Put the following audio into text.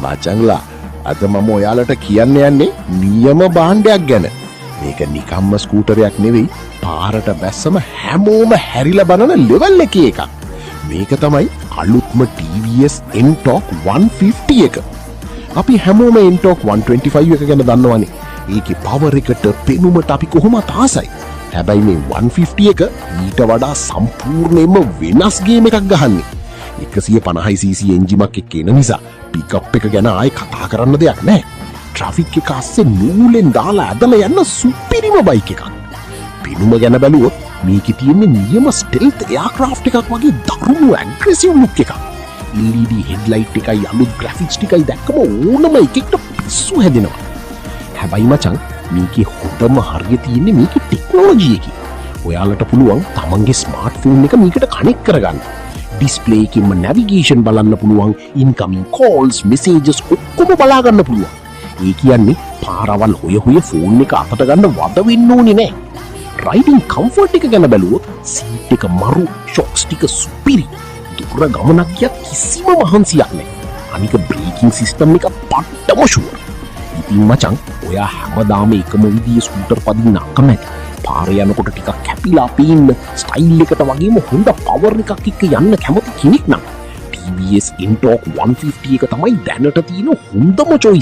මචංලා අද මම ඔයාලට කියන්න යන්නේ නියම භාණ්ඩයක් ගැන. මේක නිකම්ම ස්කූටරයක් නෙවෙයි, පාරට බැස්සම හැමෝම හැරිලා බලන ලෙවල් එකේ එකක්. මේක තමයි අලුත්ම TVS Ntorq 150 එක. අපි හැමෝම Ntorq 125 එක ගැන දන්නවනේ. ඒකේ පවර් එකට, පෙනුමට අපි කොහොමත් ආසයි. හැබැයි මේ 150 එක ඊට වඩා සම්පූර්ණයෙන්ම වෙනස් ගේම් එකක් ගහන්නේ. 150cc එන්ජිමක් එක්ක එන නිසා පිකප් එක ගැන ආයෙ කතා කරන්න දෙයක් නැහැ. ට්‍රැෆික් එක අස්සේ නූලෙන් දාලා ඇදලා යන සුපිරිම බයික් එකක්. පෙනුම ගැන බැලුවොත් මේකේ තියෙන්නේ නියම ස්ටෙල්ත් එයාක්‍රාෆ්ට් එකක් වගේ දරුණු ඇග්‍රෙසිව් ලුක් එකක්. LED හෙඩ්ලයිට් එකයි අලුත් ග්‍රැෆික්ස් ටිකයි දැක්කම ඕනම එකෙක්ට පිස්සු හැදෙනවා. හැබැයි මචං මේකේ හොඳම හරිය තියෙන්නේ මේකේ ටෙක්නොලොජි එකේ. ඔයාලට පුළුවන් තමන්ගේ ස්මාර්ට්ෆෝන් එක මේකට කනෙක්ට් කරගන්න. ඩිස්ප්ලේ එකෙන්ම නැවිගේෂන් බලන්න පුළුවන්, ඉන්කමින් කෝල්ස්, මෙසේජස් ඔක්කොම බලා ගන්න පුළුවන්. ඒ කියන්නේ පාරවල් හොය ෆෝන් එක අතට ගන්න වද වෙන්න ඕනේ නෑ. රයිඩින් කම්ෆර්ට් එක ගැන බැලුවොත් සීට් එක මරු, ෂොක්ස් ටික සුපිරි. දුර ගමනක් ගියත් කිසිම මහන්සියක් නෑ. අනික බ්‍රේකින් සිස්ටම් එක පට්ටම ෂුවර්. ඉතින් මචං ඔයා හැමදාම එකම විදිහේ ස්කූටර් පදින්න අකමැති. පාරේ යනකොට ටිකක් කැපිලා පේන්න, ස්ටයිල් එකට වගේම හොඳ පවර් එකක් එක්ක යන්න කැමති කෙනෙක් නම් TVS Ntorq 150 එක තමයි දැනට තියෙන හොඳම choice.